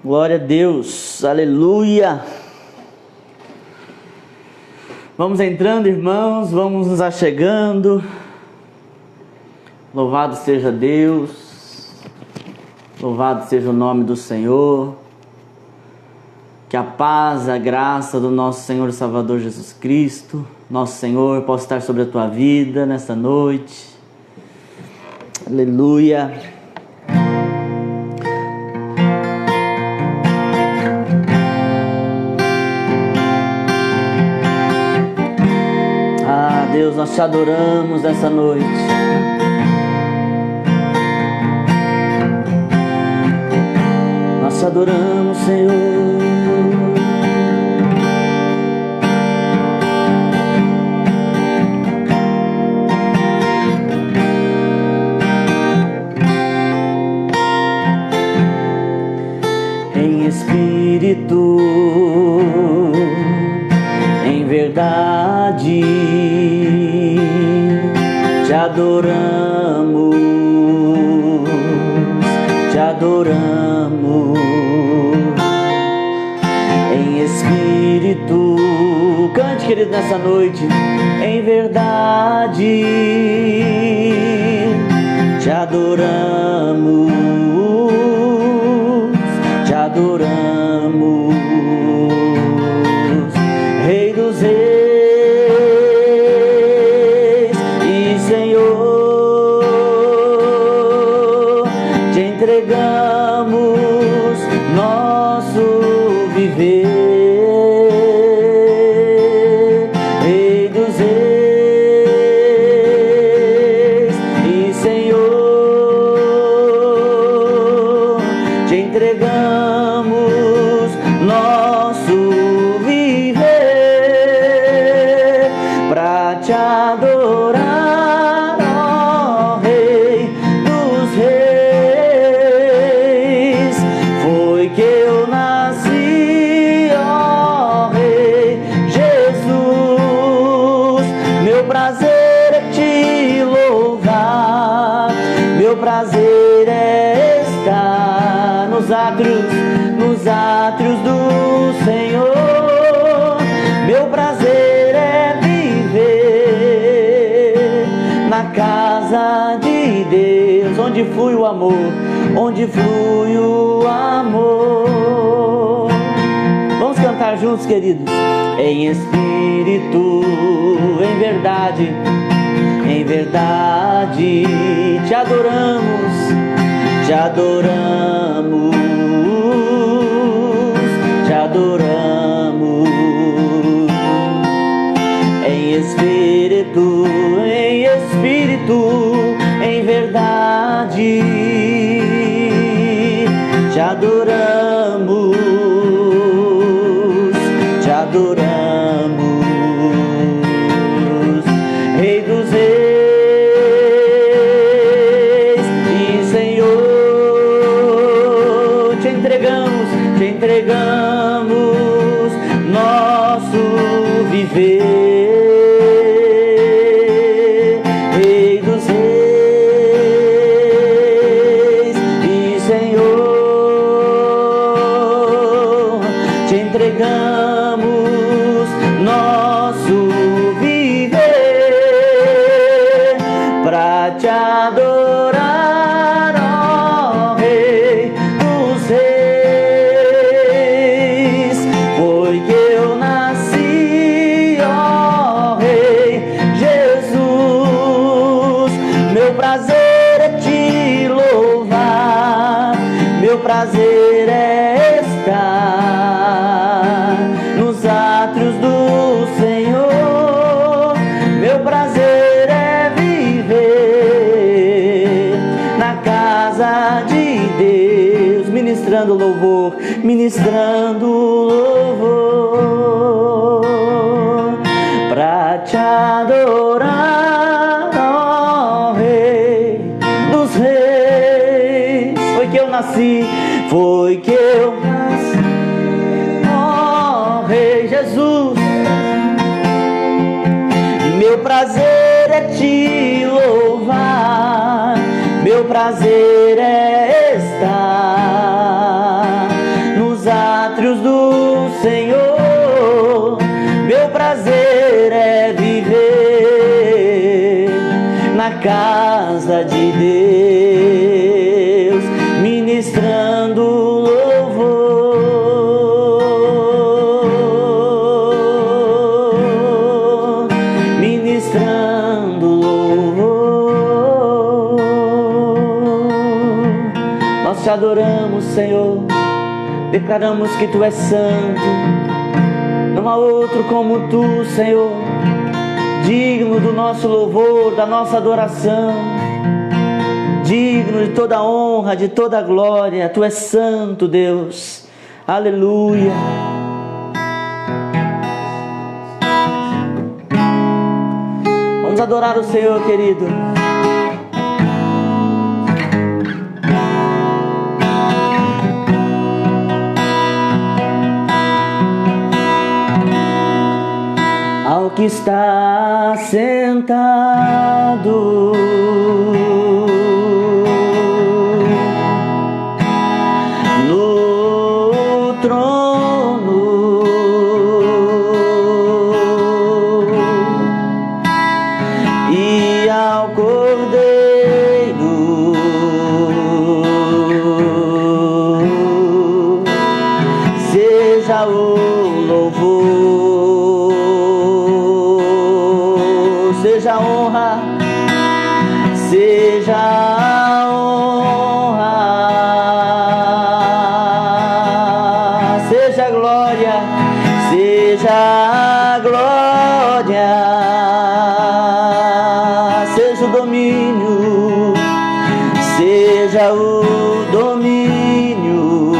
Glória a Deus, aleluia. Vamos entrando, irmãos, vamos nos achegando. Louvado seja Deus, louvado seja o nome do Senhor. Que a paz, a graça do nosso Senhor e Salvador Jesus Cristo, nosso Senhor, possa estar sobre a tua vida nesta noite. Aleluia. Deus, nós te adoramos nessa noite. Nós te adoramos, Senhor. Em espírito, em verdade, te adoramos, te adoramos. Em espírito, cante, querido, nessa noite. Em verdade, te adoramos, te adoramos. Rei dos reis e Senhor, te entregamos nosso viver. Rei dos reis e Senhor, te entregamos nosso viver pra te adorar, ó Rei dos reis. Foi que eu nasci, ó Rei Jesus. Meu prazer é te louvar, meu prazer é estar nos átrios do Senhor. Meu prazer é viver na casa de Deus, onde flui o amor, onde flui o amor. Vamos cantar juntos, queridos. Em espírito, em verdade, te adoramos, te adoramos, te adoramos. Em espírito, em verdade, te adoramos, te adoramos. Rei dos reis e Senhor, te entregamos nosso viver. Entregamos nosso viver pra te adorar, ó Rei dos reis. Foi que eu nasci, ó Rei Jesus. Meu prazer é te louvar, meu prazer é estar nos átrios do Senhor. Meu prazer é viver na casa de Deus. ministrando louvor, ministrando louvor, pra te adorar, ó Rei dos Reis. Foi que eu nasci, foi que eu nasci, ó Rei Jesus. Meu prazer é te louvar, meu prazer é estar nos átrios do Senhor, meu prazer é viver na casa de Deus, ministrando louvor, ministrando louvor. Nós te adoramos, Senhor, declaramos que Tu és santo, não há outro como Tu, Senhor, digno do nosso louvor, da nossa adoração, digno de toda a honra, de toda a glória. Tu és santo, Deus. Aleluia. Vamos adorar o Senhor, querido. Ao que está sentado no trono, e ao Cordeiro seja o louvor, seja a honra, seja a honra, seja a glória, seja a glória, seja o domínio, seja o domínio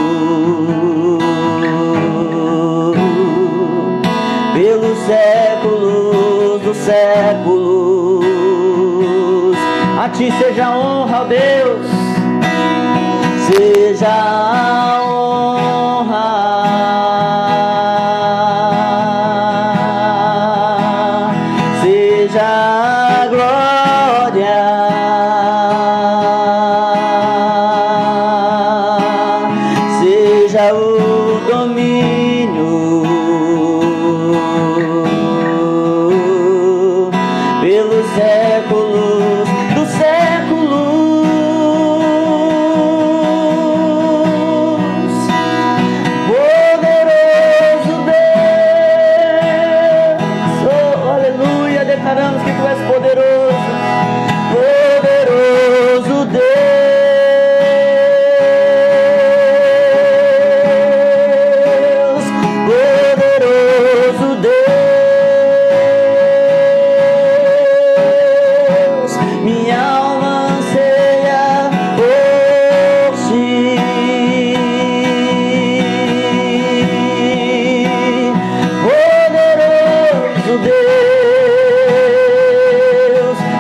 pelos séculos dos séculos. A Ti seja a honra, ó Deus, seja a honra, seja a glória, seja o domínio pelos séculos dos séculos. Poderoso Deus, oh, aleluia, declaramos que Tu és poderoso, poderoso Deus, poderoso Deus. Minha alma anseia por Ti, poderoso Deus.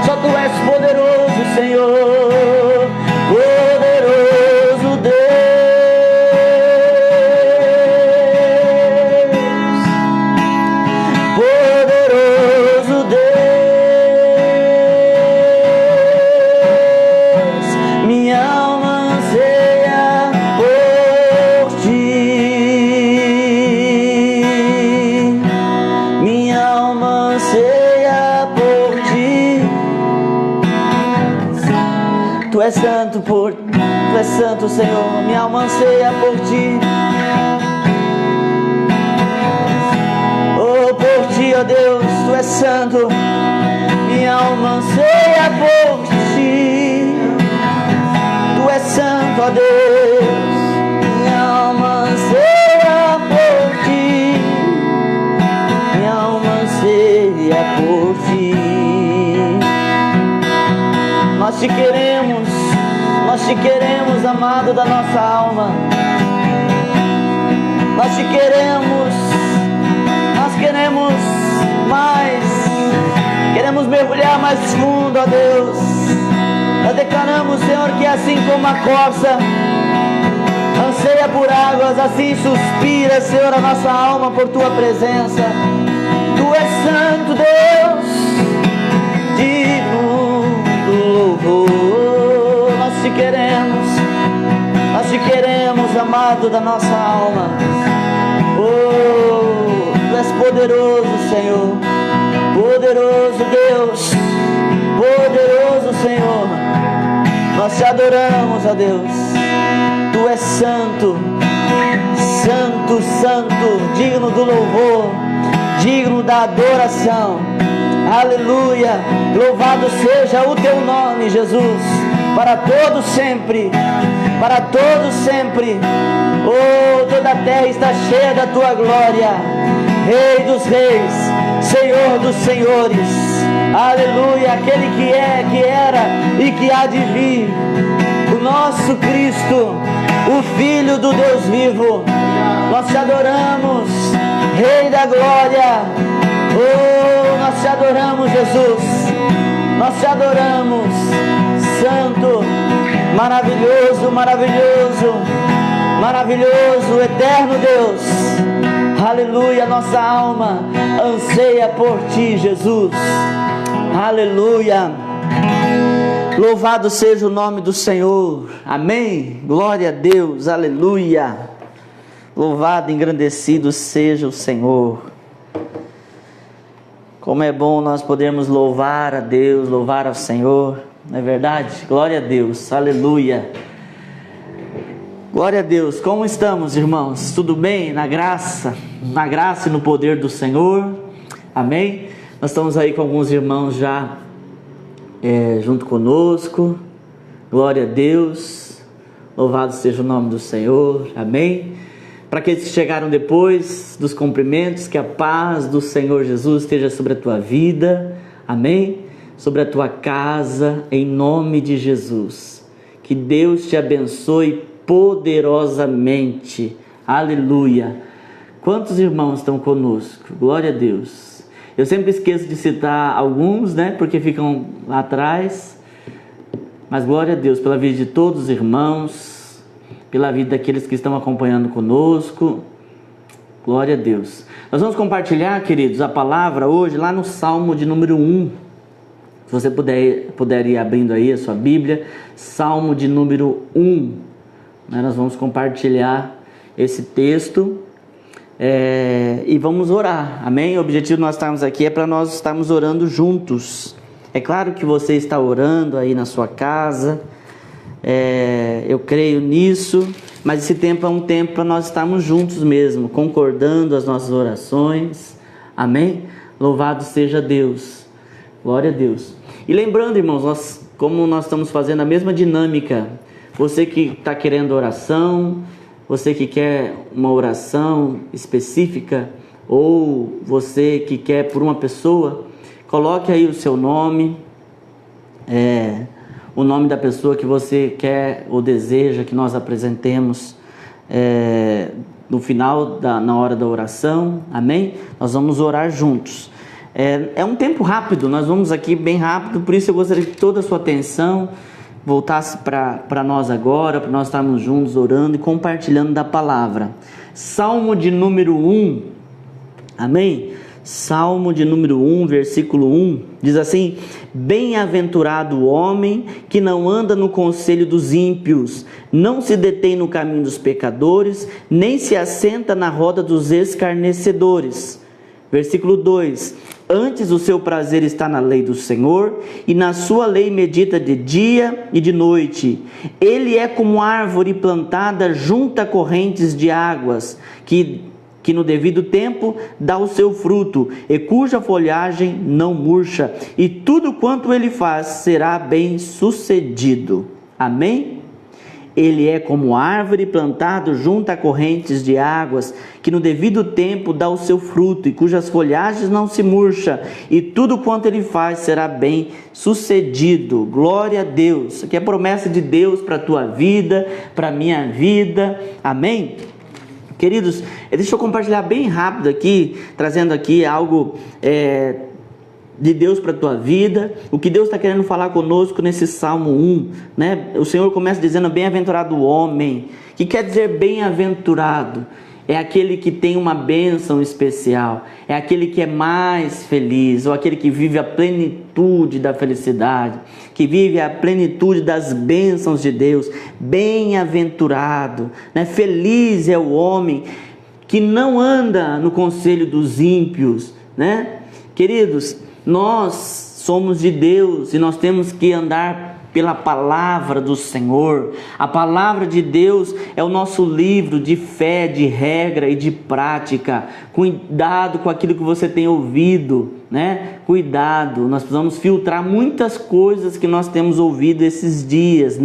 Só Tu és poderoso, Senhor, poderoso Deus, poderoso Deus. Minha alma anseia por Ti, minha alma anseia por Ti. Tu és santo, Tu és santo, Senhor, minha alma anseia por Ti. Oh, por Ti, ó Deus, Tu és santo, minha alma anseia por Ti. Tu és santo, ó Deus, minha alma anseia por Ti, minha alma anseia por Ti. Nós te queremos, nós Nós te queremos, amado da nossa alma. Nós te queremos. Nós queremos mais. Queremos mergulhar mais fundo, ó Deus. Nós declaramos, Senhor, que assim como a corça anseia por águas, assim suspira, Senhor, a nossa alma por Tua presença. Tu és santo, Deus, digno do louvor. Nós te queremos, amado da nossa alma. Oh, Tu és poderoso, Senhor, poderoso Deus, poderoso Senhor. Nós te adoramos, ó Deus. Tu és santo, santo, santo, digno do louvor, digno da adoração. Aleluia, louvado seja o teu nome, Jesus, para todos sempre, para todos sempre. Oh, toda a terra está cheia da tua glória, Rei dos reis, Senhor dos senhores. Aleluia, aquele que é, que era e que há de vir, o nosso Cristo, o Filho do Deus vivo. Nós te adoramos, Rei da glória. Oh, nós te adoramos, Jesus. Nós te adoramos, Santo, maravilhoso, maravilhoso, maravilhoso, eterno Deus. Aleluia, nossa alma anseia por Ti, Jesus. Aleluia. Louvado seja o nome do Senhor. Amém. Glória a Deus. Aleluia. Louvado e engrandecido seja o Senhor. Como é bom nós podermos louvar a Deus, louvar ao Senhor. Não é verdade? Glória a Deus. Aleluia. Glória a Deus. Como estamos, irmãos? Tudo bem? Na graça e no poder do Senhor. Amém? Nós estamos aí com alguns irmãos já junto conosco. Glória a Deus. Louvado seja o nome do Senhor. Amém? Para aqueles que chegaram depois dos cumprimentos, que a paz do Senhor Jesus esteja sobre a tua vida. Amém? Sobre a tua casa, em nome de Jesus. Que Deus te abençoe poderosamente. Aleluia. Quantos irmãos estão conosco? Glória a Deus. Eu sempre esqueço de citar alguns, né? Porque ficam lá atrás. Mas glória a Deus pela vida de todos os irmãos, pela vida daqueles que estão acompanhando conosco. Glória a Deus. Nós vamos compartilhar, queridos, a palavra hoje lá no Salmo de número 1. Se você puder ir abrindo aí a sua Bíblia, Salmo de número 1. Nós vamos compartilhar esse texto e vamos orar, amém? O objetivo de nós estarmos aqui é para nós estarmos orando juntos. É claro que você está orando aí na sua casa, eu creio nisso, mas esse tempo é um tempo para nós estarmos juntos mesmo, concordando as nossas orações, amém? Louvado seja Deus, glória a Deus. E lembrando, irmãos, como nós estamos fazendo a mesma dinâmica, você que está querendo oração, você que quer uma oração específica, ou você que quer por uma pessoa, coloque aí o seu nome, o nome da pessoa que você quer ou deseja que nós apresentemos no final, na hora da oração, amém? Nós vamos orar juntos. É um tempo rápido, nós vamos aqui bem rápido, por isso eu gostaria que toda a sua atenção voltasse para nós agora, para nós estarmos juntos orando e compartilhando da palavra. Salmo de número 1, amém? Salmo de número 1, versículo 1, diz assim: bem-aventurado o homem que não anda no conselho dos ímpios, não se detém no caminho dos pecadores, nem se assenta na roda dos escarnecedores. Versículo 2: antes o seu prazer está na lei do Senhor, e na sua lei medita de dia e de noite. Ele é como árvore plantada junto a correntes de águas, que no devido tempo dá o seu fruto, e cuja folhagem não murcha, e tudo quanto ele faz será bem sucedido. Amém? Ele é como árvore plantado junto a correntes de águas, que no devido tempo dá o seu fruto, e cujas folhagens não se murcha, e tudo quanto ele faz será bem sucedido. Glória a Deus. Isso aqui é a promessa de Deus para a tua vida, para a minha vida. Amém? Queridos, deixa eu compartilhar bem rápido aqui, trazendo aqui algo de Deus para a tua vida, o que Deus está querendo falar conosco nesse Salmo 1, né? O Senhor começa dizendo: bem-aventurado o homem. O que quer dizer bem-aventurado? É aquele que tem uma bênção especial, é aquele que é mais feliz, ou aquele que vive a plenitude da felicidade, que vive a plenitude das bênçãos de Deus. Bem-aventurado, né? Feliz é o homem que não anda no conselho dos ímpios, né? Queridos, nós somos de Deus e nós temos que andar pela palavra do Senhor. A palavra de Deus é o nosso livro de fé, de regra e de prática. Cuidado com aquilo que você tem ouvido, né? Cuidado, nós precisamos filtrar muitas coisas que nós temos ouvido nesses dias,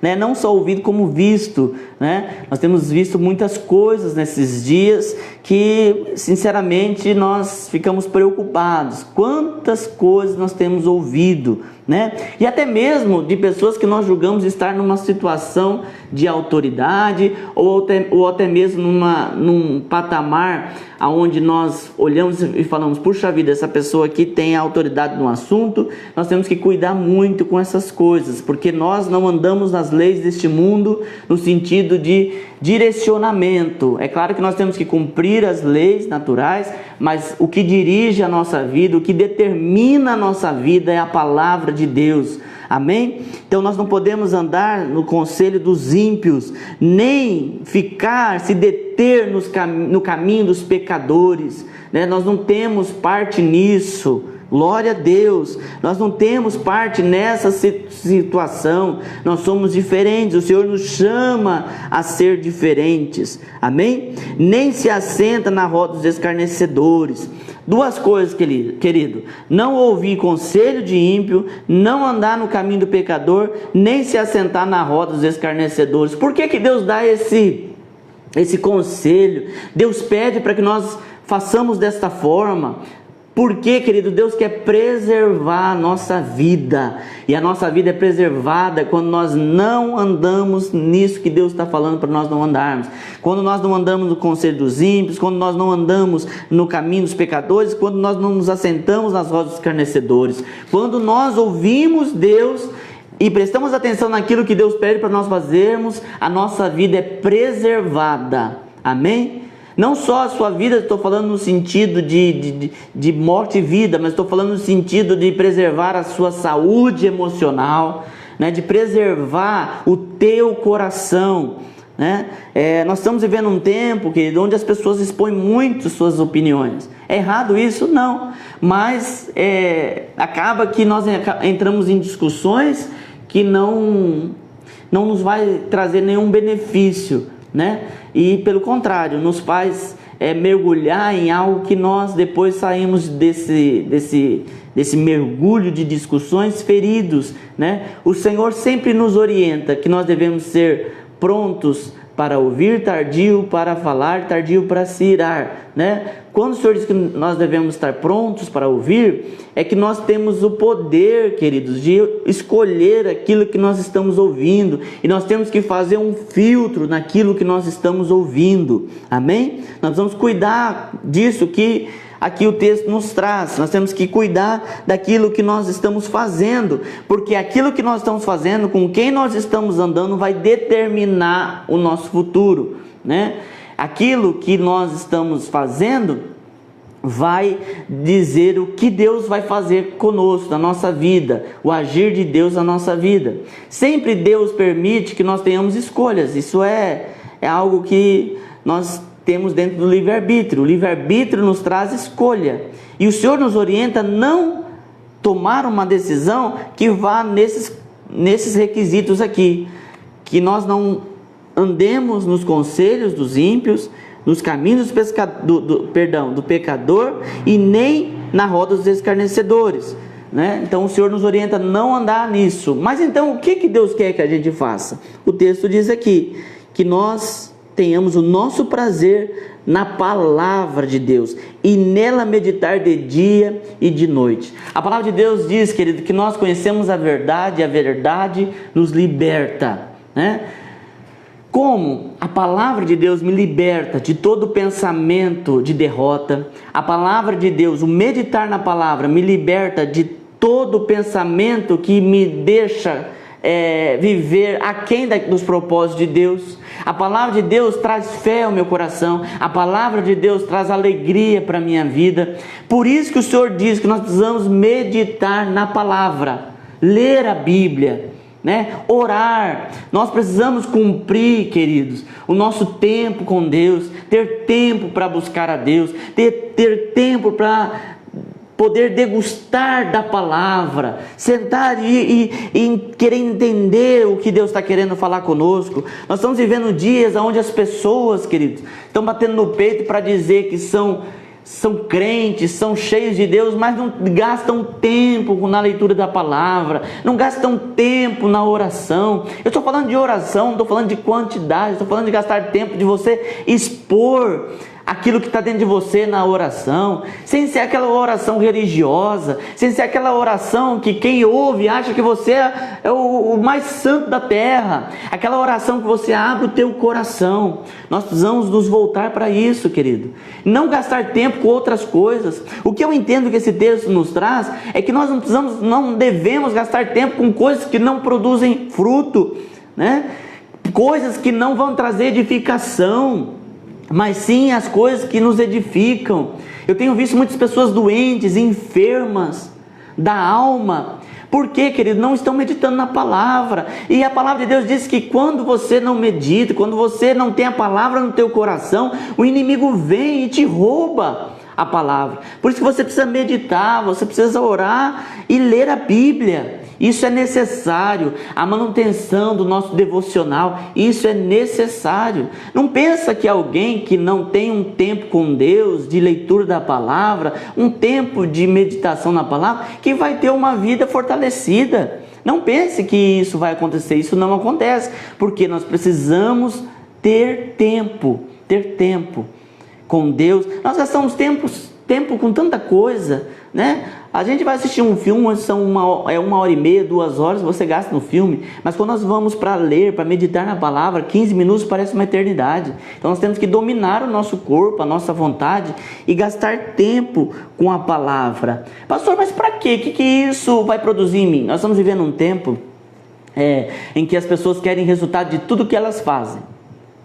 né? Não só ouvido como visto, né? Nós temos visto muitas coisas nesses dias que, sinceramente, nós ficamos preocupados. Quantas coisas nós temos ouvido, né? E até mesmo de pessoas que nós julgamos estar numa situação de autoridade, ou até mesmo num patamar onde nós olhamos e falamos: puxa vida, essa pessoa aqui tem autoridade no assunto. Nós temos que cuidar muito com essas coisas, porque nós não andamos nas leis deste mundo no sentido de direcionamento. É claro que nós temos que cumprir as leis naturais, mas o que dirige a nossa vida, o que determina a nossa vida é a palavra de Deus. Amém? Então nós não podemos andar no conselho dos ímpios, nem se deter no caminho dos pecadores, né? Nós não temos parte nisso. Glória a Deus, nós não temos parte nessa situação. Nós somos diferentes, o Senhor nos chama a ser diferentes. Amém? Nem se assenta na roda dos escarnecedores. Duas coisas, querido: não ouvir conselho de ímpio, não andar no caminho do pecador, nem se assentar na roda dos escarnecedores. Por que Deus dá esse conselho? Deus pede para que nós façamos desta forma. Porque, querido, Deus quer preservar a nossa vida. E a nossa vida é preservada quando nós não andamos nisso que Deus está falando para nós não andarmos. Quando nós não andamos no conselho dos ímpios, quando nós não andamos no caminho dos pecadores, quando nós não nos assentamos nas rodas dos escarnecedores. Quando nós ouvimos Deus e prestamos atenção naquilo que Deus pede para nós fazermos, a nossa vida é preservada. Amém? Não só a sua vida, estou falando no sentido de morte e vida, mas estou falando no sentido de preservar a sua saúde emocional, né? De preservar o teu coração, né? Nós estamos vivendo um tempo, querido, onde as pessoas expõem muito suas opiniões. É errado isso? Não. Mas acaba que nós entramos em discussões que não nos vai trazer nenhum benefício, né? E pelo contrário, nos faz mergulhar em algo que nós depois saímos desse mergulho de discussões feridos, né? O Senhor sempre nos orienta que nós devemos ser prontos para ouvir, tardio para falar, tardio para se irar, né? Quando o Senhor diz que nós devemos estar prontos para ouvir, é que nós temos o poder, queridos, de escolher aquilo que nós estamos ouvindo, e nós temos que fazer um filtro naquilo que nós estamos ouvindo. Amém? Nós vamos cuidar disso que aqui o texto nos traz. Nós temos que cuidar daquilo que nós estamos fazendo, porque aquilo que nós estamos fazendo, com quem nós estamos andando, vai determinar o nosso futuro, né? Aquilo que nós estamos fazendo vai dizer o que Deus vai fazer conosco, na nossa vida, o agir de Deus na nossa vida. Sempre Deus permite que nós tenhamos escolhas. Isso é algo que nós temos dentro do livre-arbítrio. O livre-arbítrio nos traz escolha, e o Senhor nos orienta a não tomar uma decisão que vá nesses requisitos aqui, que nós não andemos nos conselhos dos ímpios, nos caminhos do pecador, e nem na roda dos escarnecedores. né? Então o Senhor nos orienta a não andar nisso. Mas então o que Deus quer que a gente faça? O texto diz aqui que nós tenhamos o nosso prazer na palavra de Deus e nela meditar de dia e de noite. A palavra de Deus diz, querido, que nós conhecemos a verdade e a verdade nos liberta, né? Como a palavra de Deus me liberta de todo pensamento de derrota, a palavra de Deus, o meditar na palavra, me liberta de todo pensamento que me deixa viver aquém dos propósitos de Deus. A palavra de Deus traz fé ao meu coração, a palavra de Deus traz alegria para a minha vida. Por isso que o Senhor diz que nós precisamos meditar na palavra, ler a Bíblia, né? Orar. Nós precisamos cumprir, queridos, o nosso tempo com Deus, ter tempo para buscar a Deus, ter tempo para poder degustar da palavra, sentar e querer entender o que Deus está querendo falar conosco. Nós estamos vivendo dias onde as pessoas, queridos, estão batendo no peito para dizer que são crentes, são cheios de Deus, mas não gastam tempo na leitura da palavra, não gastam tempo na oração. Eu estou falando de oração, não estou falando de quantidade, estou falando de gastar tempo, de você expor aquilo que está dentro de você na oração, sem ser aquela oração religiosa, sem ser aquela oração que quem ouve acha que você é o mais santo da terra, aquela oração que você abre o teu coração. Nós precisamos nos voltar para isso, querido, não gastar tempo com outras coisas. O que eu entendo que esse texto nos traz é que nós não devemos gastar tempo com coisas que não produzem fruto, né? Coisas que não vão trazer edificação, mas sim as coisas que nos edificam. Eu tenho visto muitas pessoas doentes, enfermas da alma. Por quê, querido? Não estão meditando na palavra. E a palavra de Deus diz que quando você não medita, quando você não tem a palavra no teu coração, o inimigo vem e te rouba a palavra. Por isso que você precisa meditar, você precisa orar e ler a Bíblia. Isso é necessário. A manutenção do nosso devocional, isso é necessário. Não pensa que alguém que não tem um tempo com Deus, de leitura da palavra, um tempo de meditação na palavra, que vai ter uma vida fortalecida. Não pense que isso vai acontecer. Isso não acontece, porque nós precisamos ter tempo com Deus. Nós gastamos tempo com tanta coisa, né? A gente vai assistir um filme, são uma hora e meia, 2 horas, você gasta no filme, mas quando nós vamos para ler, para meditar na palavra, 15 minutos parece uma eternidade. Então nós temos que dominar o nosso corpo, a nossa vontade e gastar tempo com a palavra. Pastor, mas para quê? O que isso vai produzir em mim? Nós estamos vivendo um tempo em que as pessoas querem resultado de tudo que elas fazem,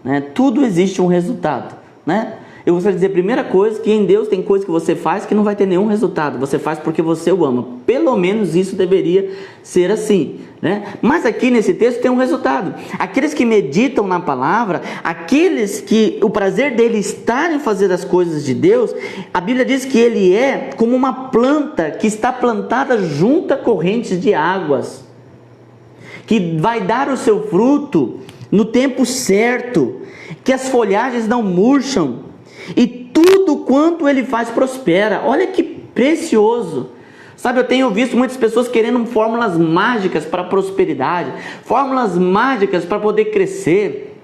né? Tudo existe um resultado, né? Eu gostaria de dizer, primeira coisa, que em Deus tem coisa que você faz que não vai ter nenhum resultado. Você faz porque você o ama. Pelo menos isso deveria ser assim, né? Mas aqui nesse texto tem um resultado. Aqueles que meditam na palavra, aqueles que o prazer dele está em fazer as coisas de Deus, a Bíblia diz que ele é como uma planta que está plantada junto a correntes de águas, que vai dar o seu fruto no tempo certo, que as folhagens não murcham, e tudo quanto ele faz prospera. Olha que precioso. Sabe, eu tenho visto muitas pessoas querendo fórmulas mágicas para a prosperidade, fórmulas mágicas para poder crescer.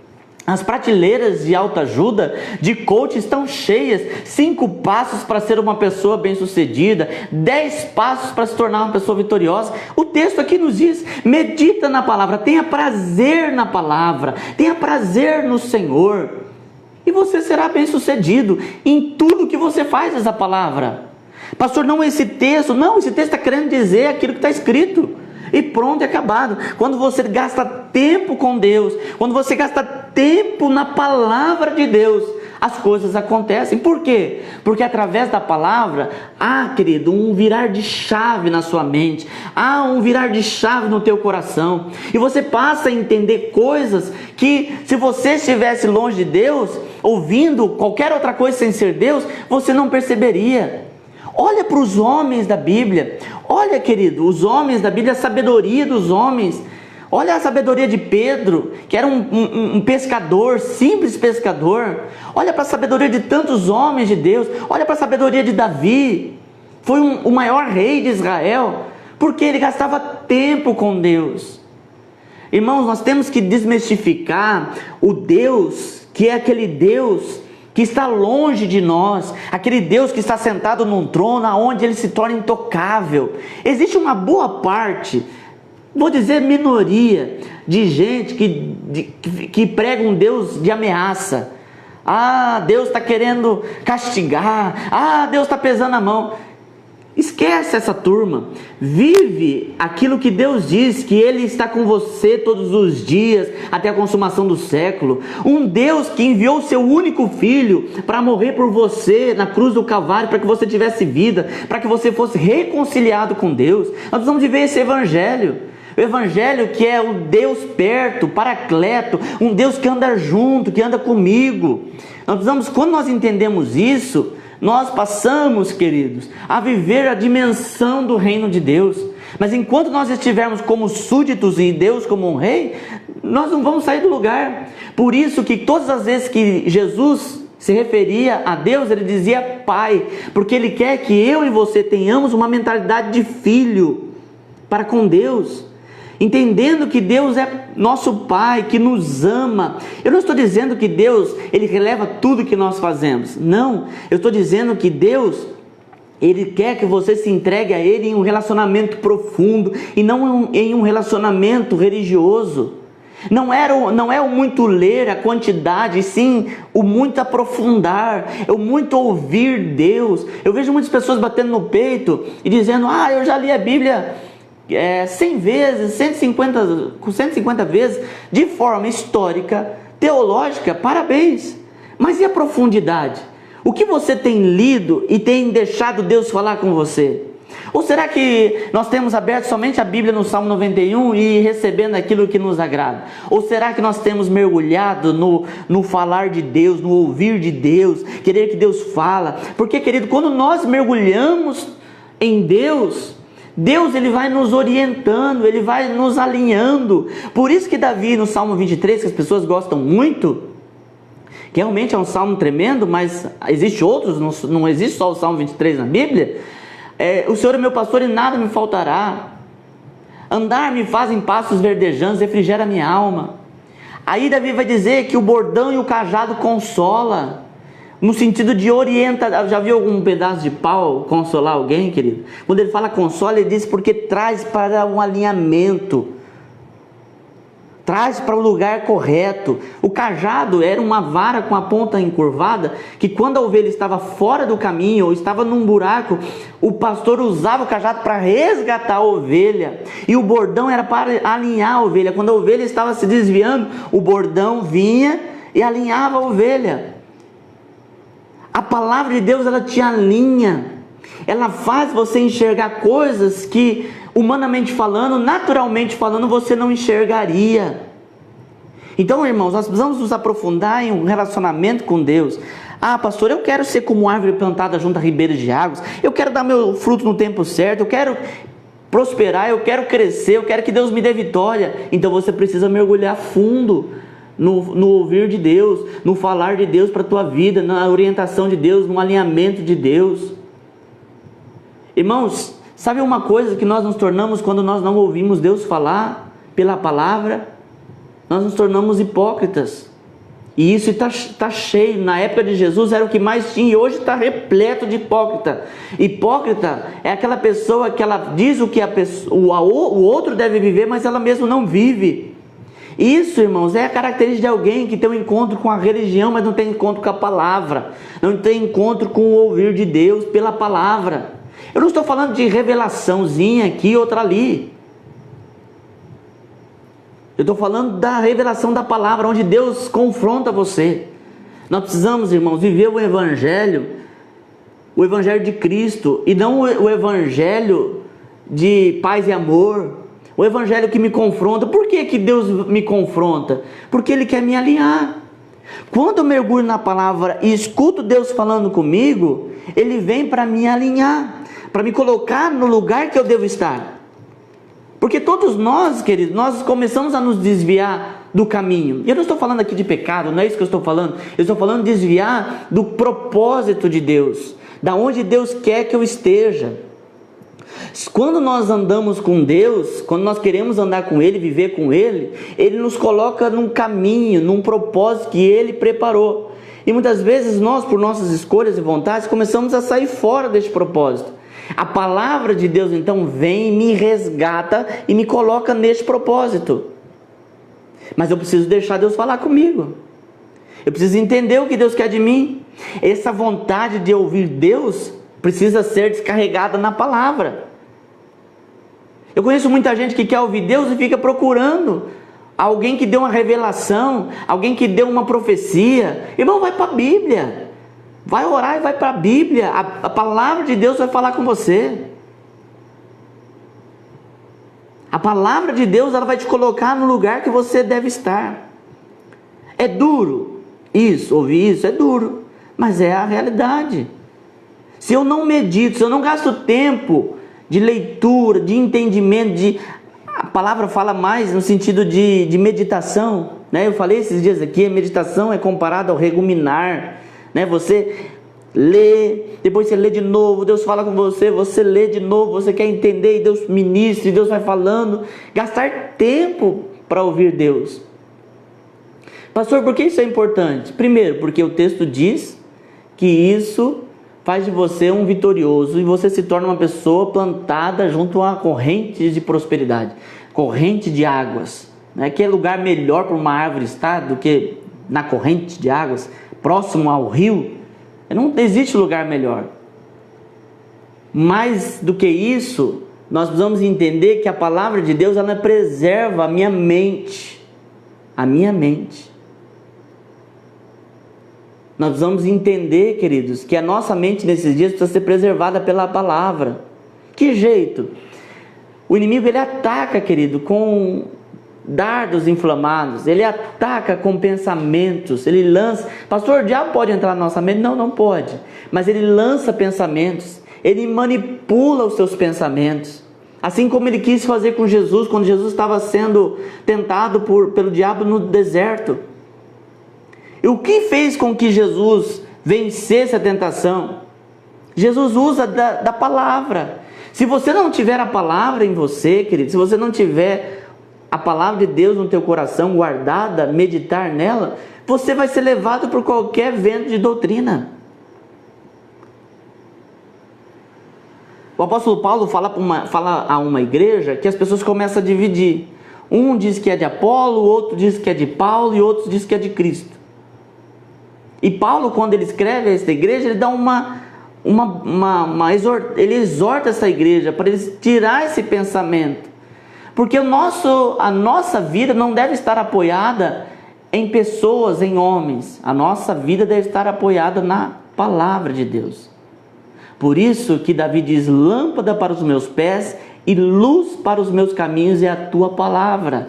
As prateleiras de autoajuda, de coach estão cheias. 5 passos para ser uma pessoa bem-sucedida, 10 passos para se tornar uma pessoa vitoriosa. O texto aqui nos diz, medita na palavra, tenha prazer na palavra, tenha prazer no Senhor, e você será bem-sucedido em tudo que você faz. Essa palavra, pastor, não esse texto, não, esse texto está querendo dizer aquilo que está escrito, e pronto, é acabado. Quando você gasta tempo com Deus, quando você gasta tempo na palavra de Deus, as coisas acontecem. Por quê? Porque através da palavra, querido, um virar de chave na sua mente, um virar de chave no teu coração, e você passa a entender coisas que, se você estivesse longe de Deus, ouvindo qualquer outra coisa sem ser Deus, você não perceberia. Olha para os homens da Bíblia, olha, querido, os homens da Bíblia, a sabedoria dos homens. Olha a sabedoria de Pedro, que era um pescador, simples pescador. Olha para a sabedoria de tantos homens de Deus. Olha para a sabedoria de Davi, foi o maior rei de Israel. porque ele gastava tempo com Deus. Irmãos, nós temos que desmistificar o Deus, que é aquele Deus que está longe de nós, aquele Deus que está sentado num trono, onde ele se torna intocável. Existe uma boa parte, vou dizer minoria, de gente que prega um Deus de ameaça. Ah, Deus está querendo castigar. Ah, Deus está pesando a mão. Esquece essa turma. Vive aquilo que Deus diz, que Ele está com você todos os dias, até a consumação do século. Um Deus que enviou o seu único Filho para morrer por você na cruz do Calvário, para que você tivesse vida, para que você fosse reconciliado com Deus. Nós precisamos viver esse Evangelho. O Evangelho que é o Deus perto, Paracleto, um Deus que anda junto, que anda comigo. Nós precisamos, quando nós entendemos isso, nós passamos, queridos, a viver a dimensão do reino de Deus. Mas enquanto nós estivermos como súditos e Deus como um rei, nós não vamos sair do lugar. Por isso que todas as vezes que Jesus se referia a Deus, ele dizia Pai, porque ele quer que eu e você tenhamos uma mentalidade de filho para com Deus, entendendo que Deus é nosso Pai, que nos ama. Eu não estou dizendo que Deus, Ele releva tudo que nós fazemos. Não, eu estou dizendo que Deus, Ele quer que você se entregue a Ele em um relacionamento profundo e não em um relacionamento religioso. Não é o muito ler, a quantidade, sim o muito aprofundar, é o muito ouvir Deus. Eu vejo muitas pessoas batendo no peito e dizendo, eu já li a Bíblia 100 vezes, 150 vezes, de forma histórica, teológica, parabéns. Mas e a profundidade? O que você tem lido e tem deixado Deus falar com você? Ou será que nós temos aberto somente a Bíblia no Salmo 91 e recebendo aquilo que nos agrada? Ou será que nós temos mergulhado no falar de Deus, no ouvir de Deus, querer que Deus fala? Porque, querido, quando nós mergulhamos em Deus, ele vai nos orientando, Ele vai nos alinhando. Por isso que Davi, no Salmo 23, que as pessoas gostam muito, que realmente é um salmo tremendo, mas existe outros, não existe só o Salmo 23 na Bíblia. O Senhor é meu pastor e nada me faltará. Andar-me faz em pastos verdejantes, refrigera minha alma. Aí Davi vai dizer que o bordão e o cajado consola, no sentido de orientar. Já viu algum pedaço de pau consolar alguém, querido? Quando ele fala consola, ele diz porque traz para um alinhamento, traz para o lugar correto. O cajado era uma vara com a ponta encurvada, que quando a ovelha estava fora do caminho ou estava num buraco, o pastor usava o cajado para resgatar a ovelha, e o bordão era para alinhar a ovelha. Quando a ovelha estava se desviando, o bordão vinha e alinhava a ovelha. A palavra de Deus, ela te alinha, ela faz você enxergar coisas que, humanamente falando, naturalmente falando, você não enxergaria. Então, irmãos, nós precisamos nos aprofundar em um relacionamento com Deus. Pastor, eu quero ser como árvore plantada junto a ribeiros de águas, eu quero dar meu fruto no tempo certo, eu quero prosperar, eu quero crescer, eu quero que Deus me dê vitória. Então você precisa mergulhar fundo no ouvir de Deus, no falar de Deus para a tua vida, na orientação de Deus, no alinhamento de Deus. Irmãos, sabe uma coisa que nós nos tornamos quando nós não ouvimos Deus falar pela palavra? Nós nos tornamos hipócritas. E isso está cheio. Na época de Jesus era o que mais tinha, e hoje está repleto de hipócrita. Hipócrita é aquela pessoa que ela diz o que o outro deve viver, mas ela mesma não vive. Isso, irmãos, é a característica de alguém que tem um encontro com a religião, mas não tem encontro com a palavra, não tem encontro com o ouvir de Deus pela palavra. Eu não estou falando de revelaçãozinha aqui, outra ali. Eu estou falando da revelação da palavra, onde Deus confronta você. Nós precisamos, irmãos, viver o Evangelho de Cristo, e não o Evangelho de paz e amor, o Evangelho que me confronta. Por que Deus me confronta? Porque Ele quer me alinhar. Quando eu mergulho na palavra e escuto Deus falando comigo, Ele vem para me alinhar, para me colocar no lugar que eu devo estar. Porque todos nós, queridos, nós começamos a nos desviar do caminho. E eu não estou falando aqui de pecado, não é isso que eu estou falando. Eu estou falando de desviar do propósito de Deus, da onde Deus quer que eu esteja. Quando nós andamos com Deus, quando nós queremos andar com Ele, viver com Ele, Ele nos coloca num caminho, num propósito que Ele preparou. E muitas vezes nós, por nossas escolhas e vontades, começamos a sair fora deste propósito. A palavra de Deus então vem, me resgata e me coloca neste propósito. Mas eu preciso deixar Deus falar comigo. Eu preciso entender o que Deus quer de mim. Essa vontade de ouvir Deus precisa ser descarregada na palavra. Eu conheço muita gente que quer ouvir Deus e fica procurando alguém que deu uma revelação, alguém que deu uma profecia. Irmão, vai para a Bíblia. Vai orar e vai para a Bíblia. A palavra de Deus vai falar com você. A palavra de Deus, ela vai te colocar no lugar que você deve estar. É duro isso, ouvir isso é duro, mas é a realidade. Se eu não medito, se eu não gasto tempo de leitura, de entendimento, a palavra fala mais no sentido de meditação, né? Eu falei esses dias aqui, a meditação é comparada ao reruminar, né? Você lê, depois você lê de novo, Deus fala com você, você lê de novo, você quer entender e Deus ministra, e Deus vai falando. Gastar tempo para ouvir Deus. Pastor, por que isso é importante? Primeiro, porque o texto diz que isso faz de você um vitorioso e você se torna uma pessoa plantada junto a uma corrente de prosperidade, corrente de águas, né? Que é lugar melhor para uma árvore estar do que na corrente de águas, próximo ao rio. Não existe lugar melhor. Mais do que isso, nós precisamos entender que a palavra de Deus, ela preserva a minha mente. A minha mente. Nós precisamos entender, queridos, que a nossa mente nesses dias precisa ser preservada pela palavra. Que jeito? O inimigo, ele ataca, querido, com dardos inflamados, ele ataca com pensamentos, ele lança. Pastor, o diabo pode entrar na nossa mente? Não, não pode. Mas ele lança pensamentos, ele manipula os seus pensamentos. Assim como ele quis fazer com Jesus, quando Jesus estava sendo tentado pelo diabo no deserto. E o que fez com que Jesus vencesse a tentação? Jesus usa da palavra. Se você não tiver a palavra em você, querido, se você não tiver a palavra de Deus no teu coração guardada, meditar nela, você vai ser levado por qualquer vento de doutrina. O apóstolo Paulo fala a uma igreja que as pessoas começam a dividir. Um diz que é de Apolo, o outro diz que é de Paulo e outro diz que é de Cristo. E Paulo, quando ele escreve a esta igreja, ele dá ele exorta essa igreja para eles tirar esse pensamento. Porque a nossa vida não deve estar apoiada em pessoas, em homens. A nossa vida deve estar apoiada na palavra de Deus. Por isso que Davi diz: lâmpada para os meus pés e luz para os meus caminhos é a tua palavra.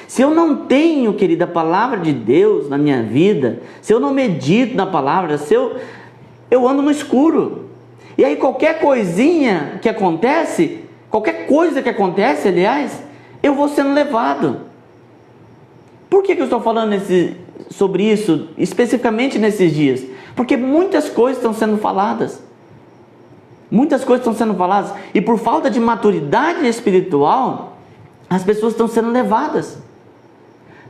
Se eu não tenho, querida, a palavra de Deus na minha vida, se eu não medito na palavra, eu ando no escuro. E aí qualquer coisinha que acontece, qualquer coisa que acontece, aliás, eu vou sendo levado. Por que eu estou falando sobre isso, especificamente nesses dias? Porque muitas coisas estão sendo faladas. Muitas coisas estão sendo faladas. E por falta de maturidade espiritual, as pessoas estão sendo levadas.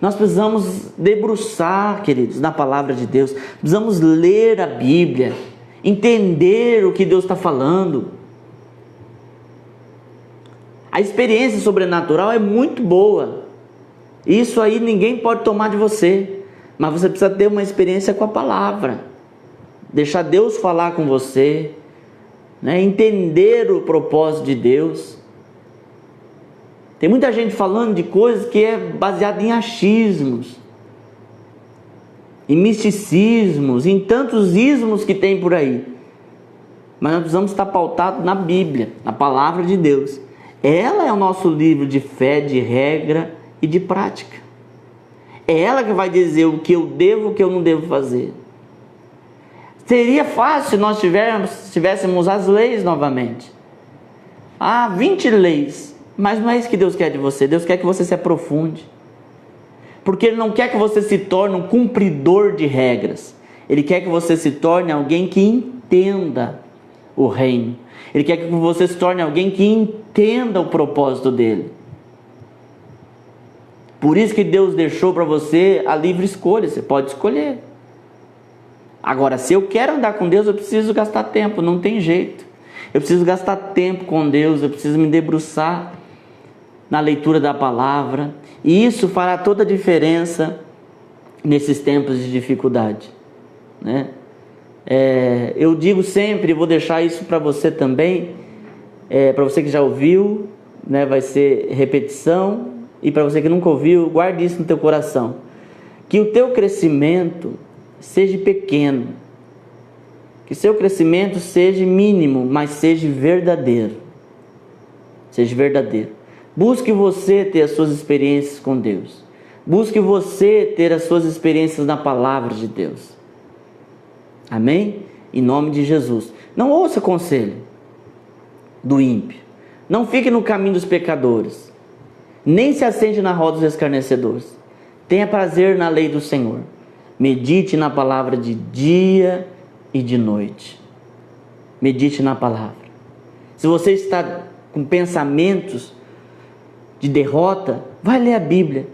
Nós precisamos debruçar, queridos, na palavra de Deus. Precisamos ler a Bíblia, entender o que Deus está falando. A experiência sobrenatural é muito boa. Isso aí ninguém pode tomar de você. Mas você precisa ter uma experiência com a palavra. Deixar Deus falar com você, né? Entender o propósito de Deus. Tem muita gente falando de coisas que é baseada em achismos, em misticismos, em tantos ismos que tem por aí. Mas nós precisamos estar pautados na Bíblia, na palavra de Deus. Ela é o nosso livro de fé, de regra e de prática. É ela que vai dizer o que eu devo, o que eu não devo fazer. Seria fácil se nós tivéssemos as leis novamente. 20 leis. Mas não é isso que Deus quer de você. Deus quer que você se aprofunde. Porque Ele não quer que você se torne um cumpridor de regras. Ele quer que você se torne alguém que entenda o reino. Ele quer que você se torne alguém que entenda o propósito dele. Por isso que Deus deixou para você a livre escolha. Você pode escolher. Agora, se eu quero andar com Deus, eu preciso gastar tempo. Não tem jeito. Eu preciso gastar tempo com Deus. Eu preciso me debruçar na leitura da palavra. E isso fará toda a diferença nesses tempos de dificuldade, né? Eu digo sempre, vou deixar isso para você também, para você que já ouviu, né, vai ser repetição, e para você que nunca ouviu, guarde isso no teu coração, que o teu crescimento seja pequeno, que seu crescimento seja mínimo, mas seja verdadeiro. Seja verdadeiro. Busque você ter as suas experiências com Deus. Busque você ter as suas experiências na palavra de Deus. Amém? Em nome de Jesus. Não ouça conselho do ímpio. Não fique no caminho dos pecadores. Nem se assente na roda dos escarnecedores. Tenha prazer na lei do Senhor. Medite na palavra de dia e de noite. Medite na palavra. Se você está com pensamentos de derrota, vai ler a Bíblia.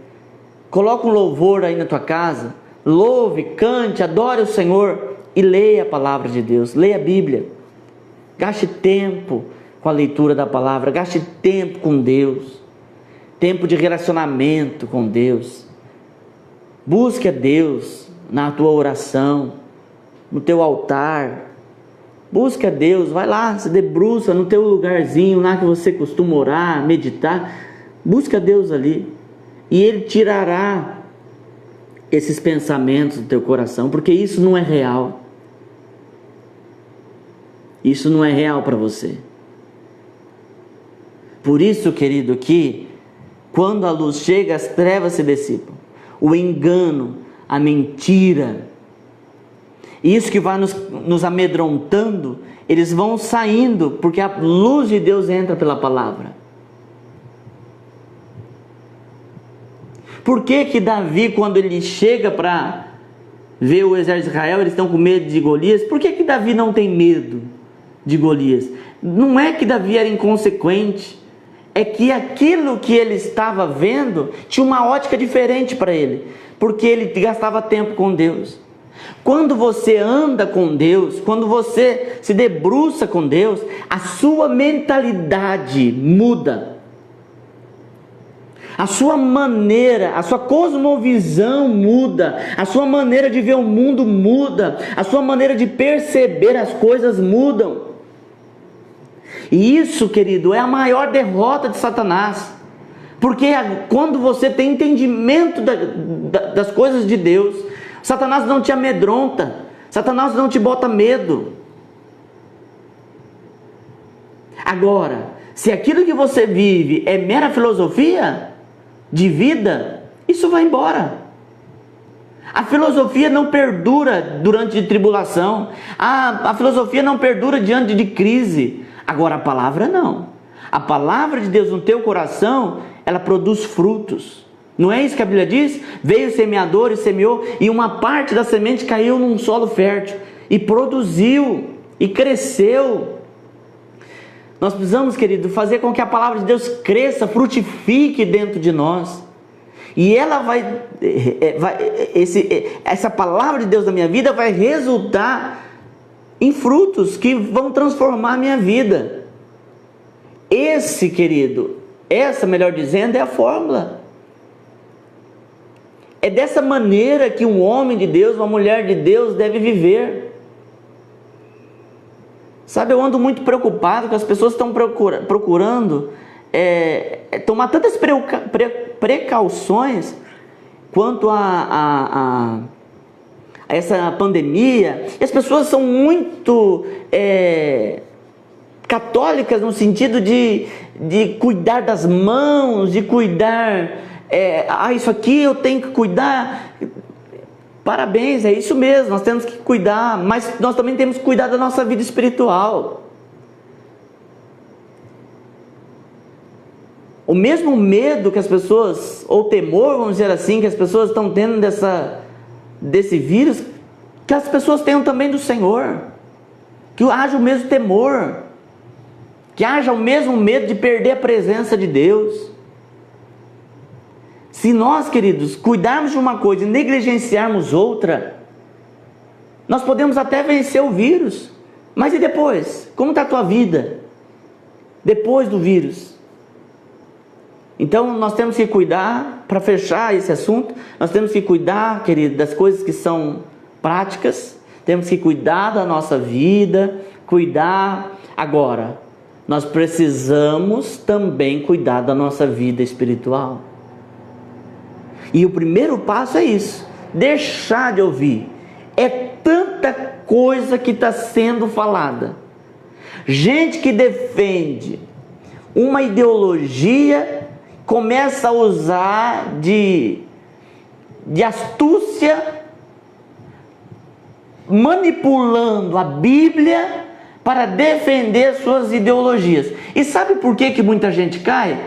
Coloca um louvor aí na tua casa. Louve, cante, adore o Senhor. E leia a palavra de Deus, leia a Bíblia. Gaste tempo com a leitura da palavra, gaste tempo com Deus. Tempo de relacionamento com Deus. Busque a Deus na tua oração, no teu altar. Busque a Deus, vai lá, se debruça no teu lugarzinho, lá que você costuma orar, meditar. Busque a Deus ali. E Ele tirará esses pensamentos do teu coração, porque isso não é real. Isso não é real para você. Por isso, querido, que quando a luz chega, as trevas se dissipam. O engano, a mentira, isso que vai nos amedrontando, eles vão saindo, porque a luz de Deus entra pela palavra. Por que que Davi, quando ele chega para ver o exército de Israel, eles estão com medo de Golias? Por que que Davi não tem medo de Golias? Não é que Davi era inconsequente, é que aquilo que ele estava vendo tinha uma ótica diferente para ele, porque ele gastava tempo com Deus. Quando você anda com Deus, quando você se debruça com Deus, a sua mentalidade muda. A sua maneira, a sua cosmovisão muda, a sua maneira de ver o mundo muda, a sua maneira de perceber as coisas mudam. E isso, querido, é a maior derrota de Satanás. Porque quando você tem entendimento das coisas de Deus, Satanás não te amedronta, Satanás não te bota medo. Agora, se aquilo que você vive é mera filosofia de vida, isso vai embora. A filosofia não perdura durante tribulação. A filosofia não perdura diante de crise. Agora a palavra não. A palavra de Deus no teu coração, ela produz frutos. Não é isso que a Bíblia diz? Veio o semeador e semeou, e uma parte da semente caiu num solo fértil e produziu e cresceu. Nós precisamos, querido, fazer com que a palavra de Deus cresça, frutifique dentro de nós. E ela essa palavra de Deus na minha vida vai resultar em frutos que vão transformar a minha vida. Essa, melhor dizendo, é a fórmula. É dessa maneira que um homem de Deus, uma mulher de Deus deve viver. Sabe, eu ando muito preocupado que as pessoas estão procurando tomar tantas precauções quanto a essa pandemia. E as pessoas são muito católicas no sentido de cuidar das mãos, de cuidar, isso aqui eu tenho que cuidar. Parabéns, é isso mesmo, nós temos que cuidar, mas nós também temos que cuidar da nossa vida espiritual. O mesmo medo que as pessoas, ou temor, vamos dizer assim, que as pessoas estão tendo desse vírus, que as pessoas tenham também do Senhor. que haja o mesmo temor, que haja o mesmo medo de perder a presença de Deus. Se nós, queridos, cuidarmos de uma coisa e negligenciarmos outra, nós podemos até vencer o vírus, mas e depois? Como está a tua vida depois do vírus? Então nós temos que cuidar, para fechar esse assunto, nós temos que cuidar, querido, das coisas que são práticas, temos que cuidar da nossa vida, cuidar. Agora, nós precisamos também cuidar da nossa vida espiritual. E o primeiro passo é isso, deixar de ouvir. É tanta coisa que está sendo falada. Gente que defende uma ideologia, começa a usar de astúcia, manipulando a Bíblia para defender suas ideologias. E sabe por que muita gente cai?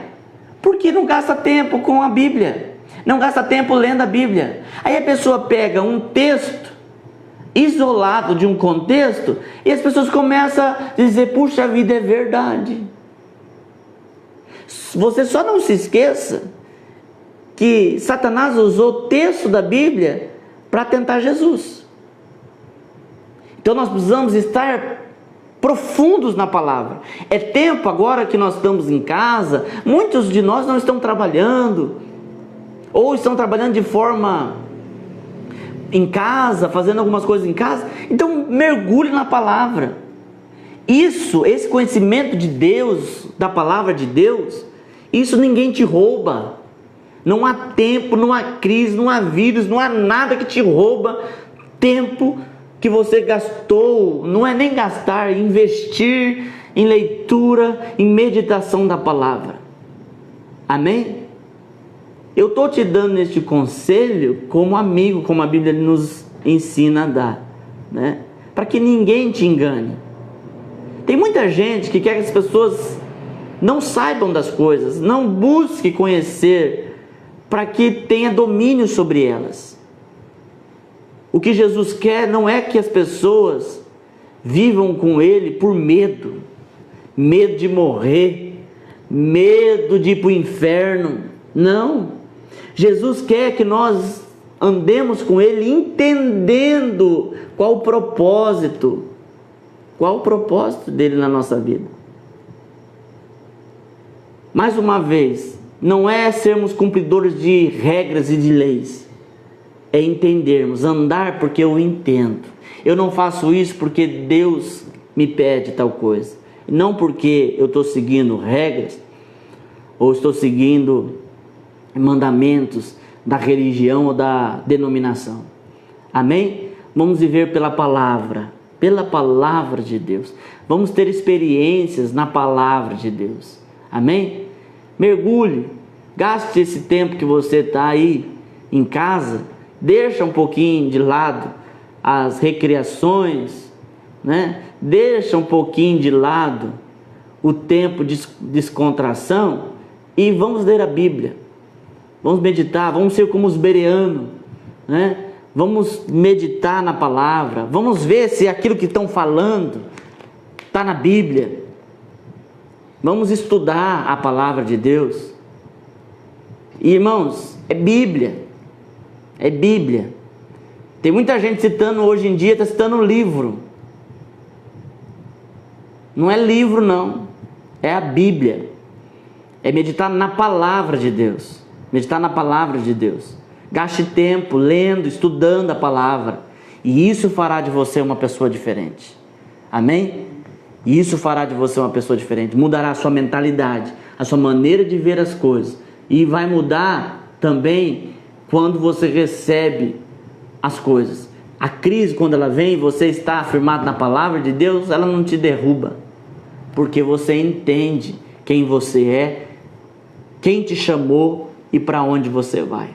Porque não gasta tempo com a Bíblia, não gasta tempo lendo a Bíblia. Aí a pessoa pega um texto isolado de um contexto e as pessoas começam a dizer: puxa vida, é verdade. Você só não se esqueça que Satanás usou o texto da Bíblia para tentar Jesus. Então nós precisamos estar profundos na palavra. É tempo agora que nós estamos em casa, muitos de nós não estão trabalhando, ou estão trabalhando de forma em casa, fazendo algumas coisas em casa. Então mergulhe na palavra. Esse conhecimento de Deus, da palavra de Deus, isso ninguém te rouba. Não há tempo, não há crise, não há vírus, não há nada que te rouba tempo que você gastou. Não é nem gastar, é investir em leitura, em meditação da palavra. Amém? Eu estou te dando este conselho como amigo, como a Bíblia nos ensina a dar, né? Para que ninguém te engane. Tem muita gente que quer que as pessoas não saibam das coisas, não busque conhecer, para que tenha domínio sobre elas. O que Jesus quer não é que as pessoas vivam com Ele por medo, medo de morrer, medo de ir para o inferno. Não. Jesus quer que nós andemos com Ele entendendo qual o propósito dele na nossa vida. Mais uma vez, não é sermos cumpridores de regras e de leis, é entendermos, andar porque eu entendo. Eu não faço isso porque Deus me pede tal coisa, não porque eu estou seguindo regras ou estou seguindo mandamentos da religião ou da denominação. Amém? Vamos viver pela palavra de Deus. Vamos ter experiências na palavra de Deus. Amém? Mergulhe, gaste esse tempo que você está aí em casa, deixa um pouquinho de lado as recreações, né? Deixa um pouquinho de lado o tempo de descontração e vamos ler a Bíblia. Vamos meditar, vamos ser como os bereanos, né? Vamos meditar na palavra, vamos ver se aquilo que estão falando está na Bíblia. Vamos estudar a palavra de Deus. E, irmãos, é Bíblia. É Bíblia. Tem muita gente citando hoje em dia, está citando livro. Não é livro não, é a Bíblia. É meditar na palavra de Deus. Meditar na palavra de Deus. Gaste tempo lendo, estudando a palavra. E isso fará de você uma pessoa diferente. Amém? E isso fará de você uma pessoa diferente. Mudará a sua mentalidade, a sua maneira de ver as coisas. E vai mudar também quando você recebe as coisas. A crise, quando ela vem e você está afirmado na palavra de Deus, ela não te derruba. Porque você entende quem você é, quem te chamou e para onde você vai.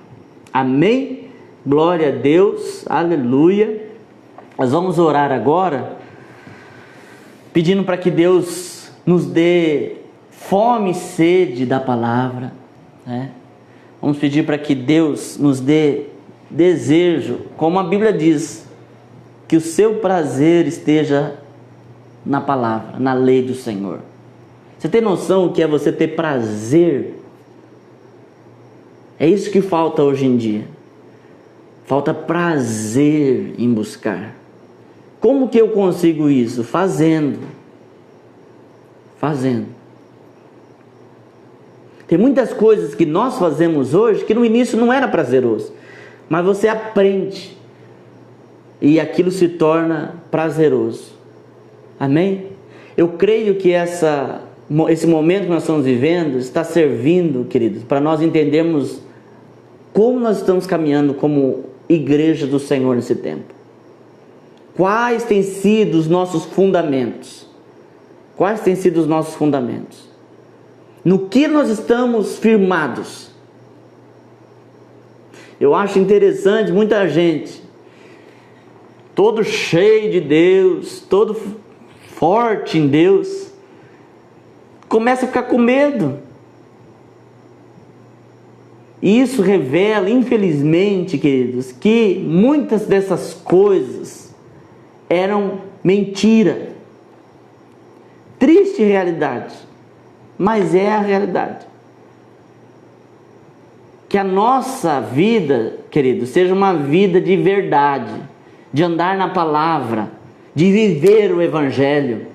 Amém? Glória a Deus, aleluia. Nós vamos orar agora, pedindo para que Deus nos dê fome e sede da palavra, né? Vamos pedir para que Deus nos dê desejo, como a Bíblia diz, que o seu prazer esteja na palavra, na lei do Senhor. Você tem noção do que é você ter prazer? É isso que falta hoje em dia. Falta prazer em buscar. Como que eu consigo isso? Fazendo. Tem muitas coisas que nós fazemos hoje que no início não era prazeroso, mas você aprende e aquilo se torna prazeroso. Amém? Eu creio que esse momento que nós estamos vivendo está servindo, queridos, para nós entendermos como nós estamos caminhando como igreja do Senhor nesse tempo. Quais têm sido os nossos fundamentos? Quais têm sido os nossos fundamentos? No que nós estamos firmados? Eu acho interessante, muita gente, todo cheio de Deus, todo forte em Deus, começa a ficar com medo. E isso revela, infelizmente, queridos, que muitas dessas coisas eram mentira. Triste realidade, mas é a realidade. Que a nossa vida, queridos, seja uma vida de verdade, de andar na palavra, de viver o Evangelho,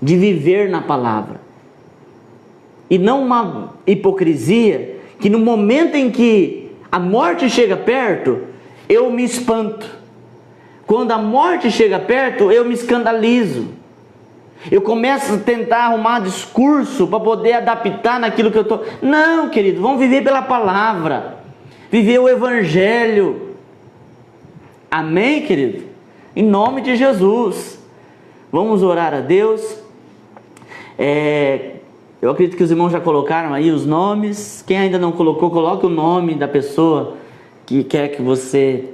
de viver na palavra. E não uma hipocrisia que no momento em que a morte chega perto, eu me espanto. Quando a morte chega perto, eu me escandalizo. Eu começo a tentar arrumar discurso para poder adaptar naquilo que eu estou... Não, querido, vamos viver pela palavra. Viver o Evangelho. Amém, querido? Em nome de Jesus. Vamos orar a Deus. Eu acredito que os irmãos já colocaram aí os nomes. Quem ainda não colocou, coloque o nome da pessoa que quer que você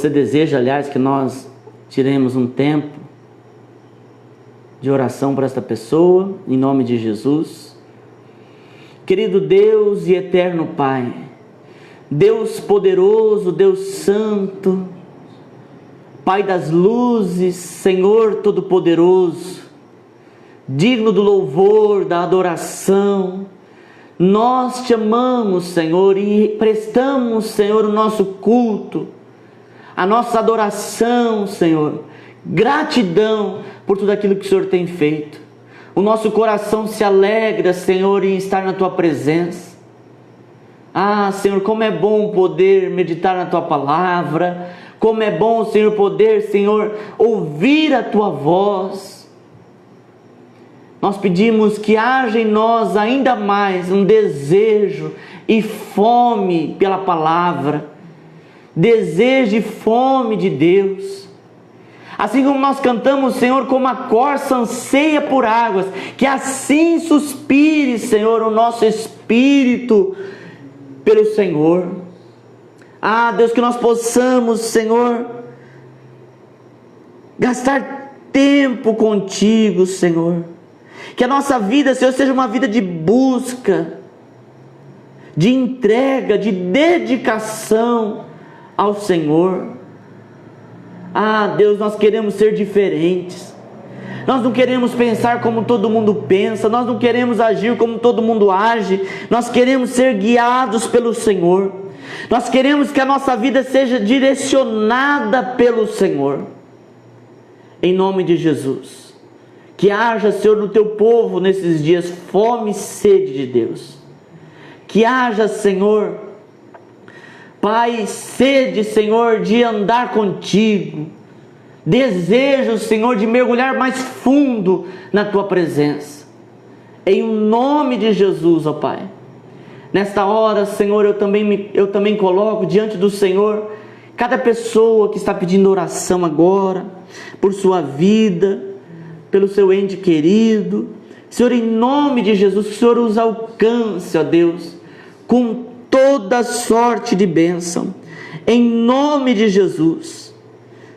deseja, aliás, que nós tiremos um tempo de oração para esta pessoa, em nome de Jesus. Querido Deus e eterno Pai, Deus poderoso, Deus santo, Pai das luzes, Senhor todo-poderoso, digno do louvor, da adoração, nós te amamos, Senhor, e prestamos, Senhor, o nosso culto, a nossa adoração, Senhor, gratidão por tudo aquilo que o Senhor tem feito. O nosso coração se alegra, Senhor, em estar na Tua presença. Ah, Senhor, como é bom poder meditar na Tua palavra, como é bom, Senhor, poder, Senhor, ouvir a Tua voz. Nós pedimos que haja em nós ainda mais um desejo e fome pela palavra, desejo e fome de Deus. Assim como nós cantamos, Senhor, como a corça anseia por águas, que assim suspire, Senhor, o nosso espírito pelo Senhor. Ah, Deus, que nós possamos, Senhor, gastar tempo contigo, Senhor. Que a nossa vida, Senhor, seja uma vida de busca, de entrega, de dedicação ao Senhor. Ah, Deus, nós queremos ser diferentes. Nós não queremos pensar como todo mundo pensa. Nós não queremos agir como todo mundo age. Nós queremos ser guiados pelo Senhor. Nós queremos que a nossa vida seja direcionada pelo Senhor. Em nome de Jesus. Que haja, Senhor, no teu povo nesses dias fome e sede de Deus. Que haja, Senhor, Pai, sede, Senhor, de andar contigo. Desejo, Senhor, de mergulhar mais fundo na tua presença. Em nome de Jesus, ó Pai. Nesta hora, Senhor, eu também coloco diante do Senhor cada pessoa que está pedindo oração agora, por sua vida, pelo seu ente querido. Senhor, em nome de Jesus, que o Senhor os alcance, ó Deus, com toda sorte de bênção, em nome de Jesus.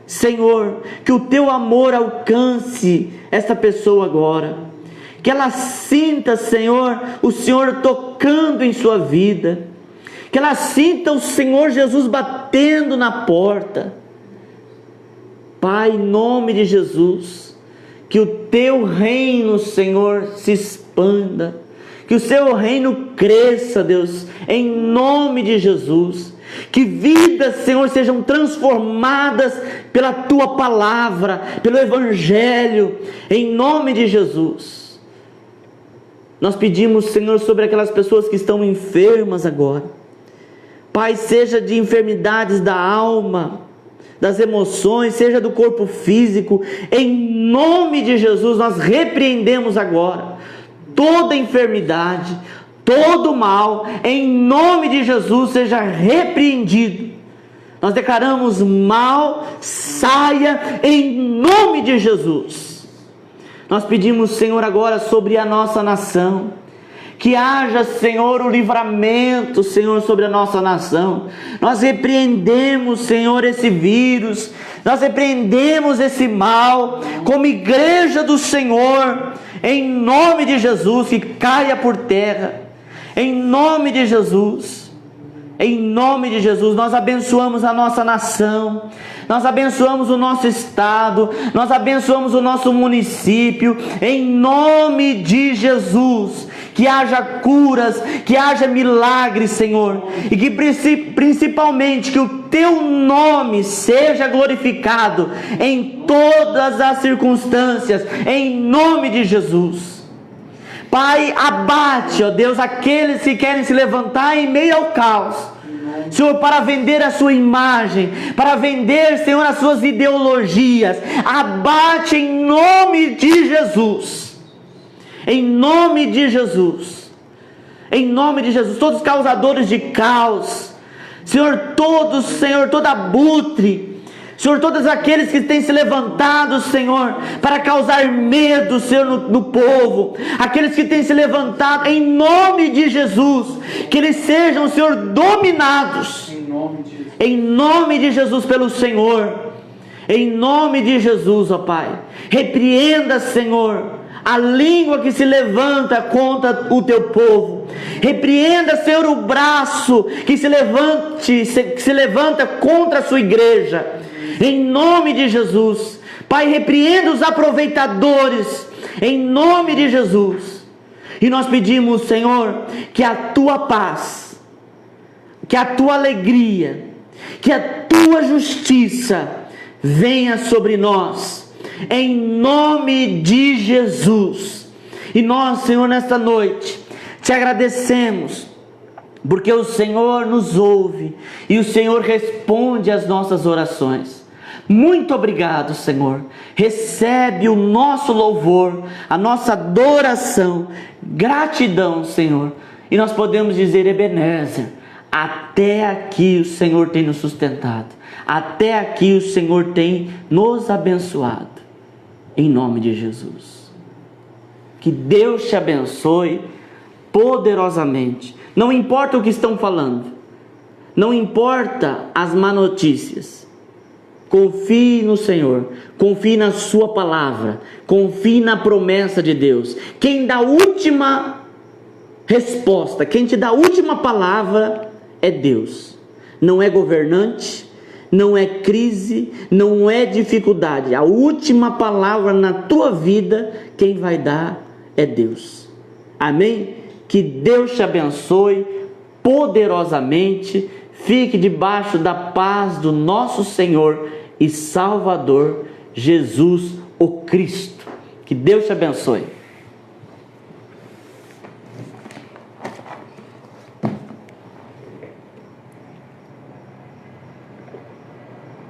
Senhor, que o teu amor alcance esta pessoa agora, que ela sinta, Senhor, o Senhor tocando em sua vida, que ela sinta o Senhor Jesus batendo na porta, Pai, em nome de Jesus, que o Teu reino, Senhor, se expanda, que o Seu reino cresça, Deus, em nome de Jesus. Que vidas, Senhor, sejam transformadas pela Tua palavra, pelo Evangelho, em nome de Jesus. Nós pedimos, Senhor, sobre aquelas pessoas que estão enfermas agora. Pai, seja de enfermidades da alma, das emoções, seja do corpo físico, em nome de Jesus, nós repreendemos agora toda enfermidade, todo mal, em nome de Jesus, seja repreendido. Nós declaramos: mal saia em nome de Jesus. Nós pedimos, Senhor, agora sobre a nossa nação, que haja, Senhor, o livramento, Senhor, sobre a nossa nação. Nós repreendemos, Senhor, esse vírus, nós repreendemos esse mal, como igreja do Senhor, em nome de Jesus, que caia por terra, em nome de Jesus. Em nome de Jesus, nós abençoamos a nossa nação, nós abençoamos o nosso estado, nós abençoamos o nosso município, em nome de Jesus. Que haja curas, que haja milagres, Senhor, e que principalmente que o Teu nome seja glorificado em todas as circunstâncias, em nome de Jesus. Pai, abate, ó Deus, aqueles que querem se levantar em meio ao caos, Senhor, para vender a sua imagem, para vender, Senhor, as suas ideologias. Abate em nome de Jesus. Em nome de Jesus. Em nome de Jesus. Todos os causadores de caos, Senhor, todos, Senhor, todo abutre, Senhor, todos aqueles que têm se levantado, Senhor, para causar medo, Senhor, no povo, aqueles que têm se levantado, em nome de Jesus, que eles sejam, Senhor, dominados, em nome de Jesus pelo Senhor, em nome de Jesus, ó Pai. Repreenda, Senhor, a língua que se levanta contra o Teu povo. Repreenda, Senhor, o braço que se levanta contra a Sua igreja, em nome de Jesus. Pai, repreenda os aproveitadores, em nome de Jesus. E nós pedimos, Senhor, que a Tua paz, que a Tua alegria, que a Tua justiça venha sobre nós, em nome de Jesus. E nós, Senhor, nesta noite Te agradecemos, porque o Senhor nos ouve e o Senhor responde às nossas orações. Muito obrigado, Senhor. Recebe o nosso louvor, a nossa adoração, gratidão, Senhor. E nós podemos dizer: Ebenezer, até aqui o Senhor tem nos sustentado, até aqui o Senhor tem nos abençoado, em nome de Jesus. Que Deus te abençoe poderosamente. Não importa o que estão falando, não importa as má notícias, confie no Senhor, confie na Sua palavra, confie na promessa de Deus. Quem dá a última resposta, quem te dá a última palavra é Deus. Não é governante, não é crise, não é dificuldade. A última palavra na tua vida, quem vai dar é Deus. Amém? Que Deus te abençoe poderosamente. Fique debaixo da paz do nosso Senhor e Salvador Jesus o Cristo. Que Deus te abençoe.